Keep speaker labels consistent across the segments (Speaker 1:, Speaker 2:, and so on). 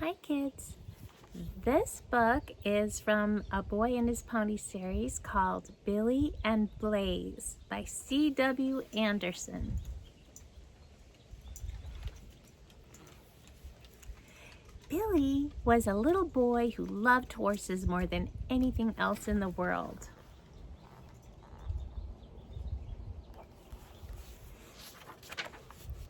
Speaker 1: Hi kids! This book is from A Boy and His Pony series called Billy and Blaze by C.W. Anderson. Billy was a little boy who loved horses more than anything else in the world.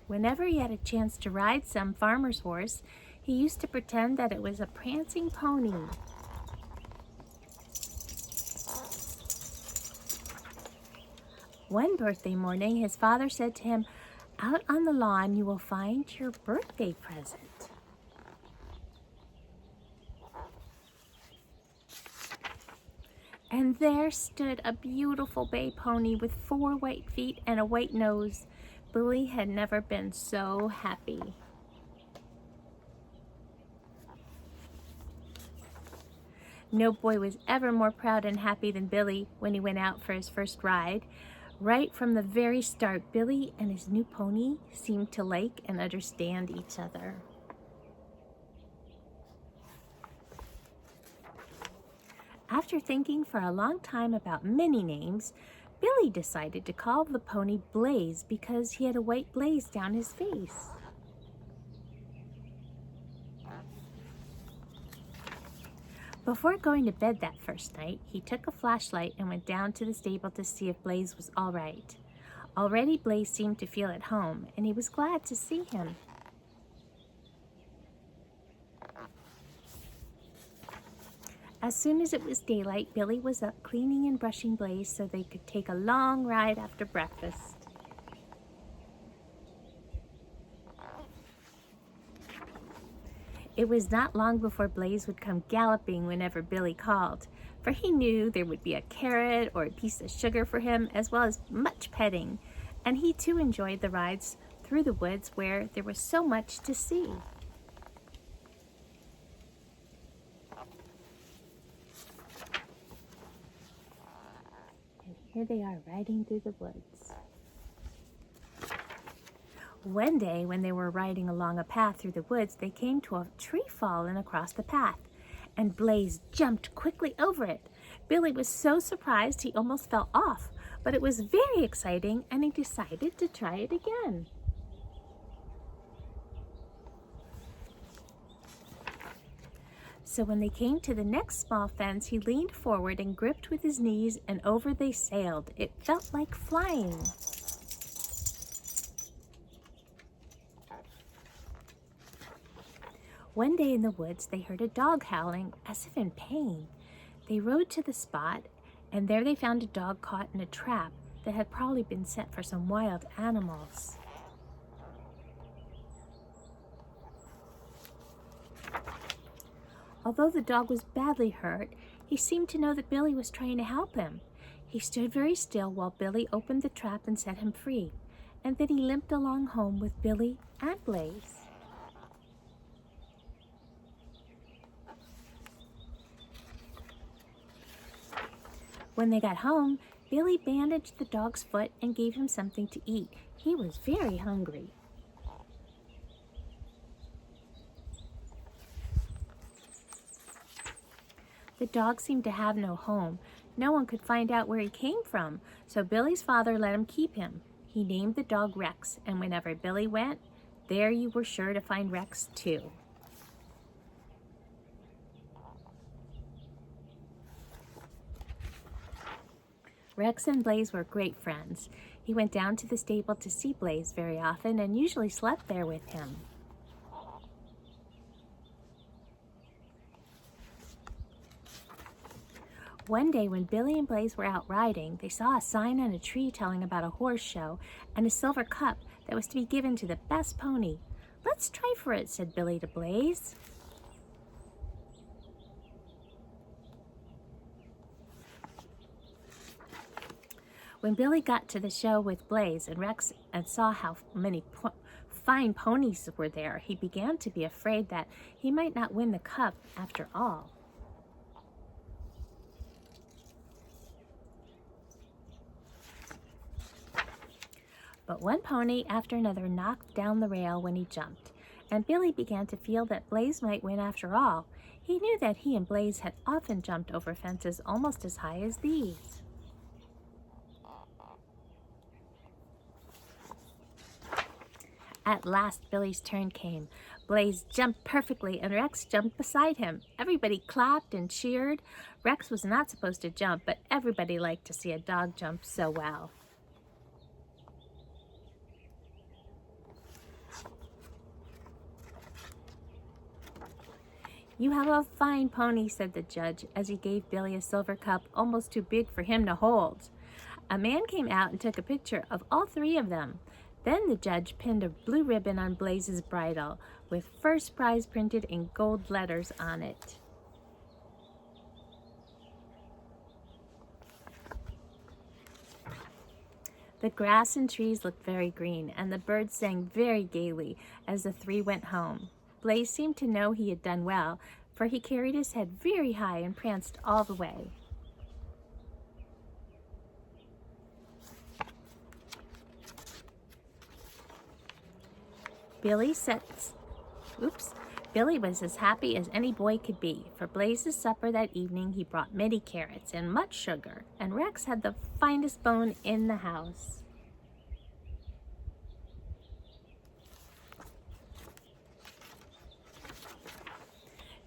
Speaker 1: Whenever he had a chance to ride some farmer's horse, he used to pretend that it was a prancing pony. One birthday morning, his father said to him, "Out on the lawn you will find your birthday present." And there stood a beautiful bay pony with 4 white feet and a white nose. Billy had never been so happy. No boy was ever more proud and happy than Billy when he went out for his first ride. Right from the very start, Billy and his new pony seemed to like and understand each other. After thinking for a long time about many names, Billy decided to call the pony Blaze because he had a white blaze down his face. Before going to bed that first night, he took a flashlight and went down to the stable to see if Blaze was all right. Already Blaze seemed to feel at home, and he was glad to see him. As soon as it was daylight, Billy was up cleaning and brushing Blaze so they could take a long ride after breakfast. It was not long before Blaze would come galloping whenever Billy called, for he knew there would be a carrot or a piece of sugar for him, as well as much petting, and he too enjoyed the rides through the woods where there was so much to see. And here they are riding through the woods. One day, when they were riding along a path through the woods, they came to a tree fallen across the path, and Blaze jumped quickly over it. Billy was so surprised he almost fell off, but it was very exciting, and he decided to try it again. So when they came to the next small fence, he leaned forward and gripped with his knees, and over they sailed. It felt like flying. One day in the woods, they heard a dog howling as if in pain. They rode to the spot, and there they found a dog caught in a trap that had probably been set for some wild animals. Although the dog was badly hurt, he seemed to know that Billy was trying to help him. He stood very still while Billy opened the trap and set him free, and then he limped along home with Billy and Blaze. When they got home, Billy bandaged the dog's foot and gave him something to eat. He was very hungry. The dog seemed to have no home. No one could find out where he came from, so Billy's father let him keep him. He named the dog Rex, and whenever Billy went, there you were sure to find Rex too. Rex and Blaze were great friends. He went down to the stable to see Blaze very often and usually slept there with him. One day when Billy and Blaze were out riding, they saw a sign on a tree telling about a horse show and a silver cup that was to be given to the best pony. "Let's try for it," said Billy to Blaze. When Billy got to the show with Blaze and Rex and saw how many fine ponies were there, he began to be afraid that he might not win the cup after all. But one pony after another knocked down the rail when he jumped, and Billy began to feel that Blaze might win after all. He knew that he and Blaze had often jumped over fences almost as high as these. At last, Billy's turn came. Blaze jumped perfectly, and Rex jumped beside him. Everybody clapped and cheered. Rex was not supposed to jump, but everybody liked to see a dog jump so well. "You have a fine pony," said the judge, as he gave Billy a silver cup almost too big for him to hold. A man came out and took a picture of all three of them. Then the judge pinned a blue ribbon on Blaze's bridle with "First Prize" printed in gold letters on it. The grass and trees looked very green, and the birds sang very gaily as the three went home. Blaze seemed to know he had done well, for he carried his head very high and pranced all the way. Billy was as happy as any boy could be. For Blaze's supper that evening, he brought many carrots and much sugar, and Rex had the finest bone in the house.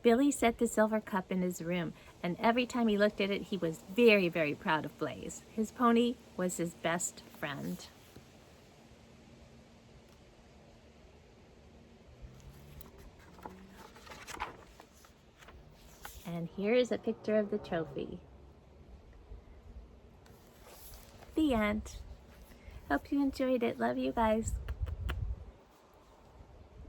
Speaker 1: Billy set the silver cup in his room, and every time he looked at it, he was very, very proud of Blaze. His pony was his best friend. And here is a picture of the trophy. The end. Hope you enjoyed it. Love you guys.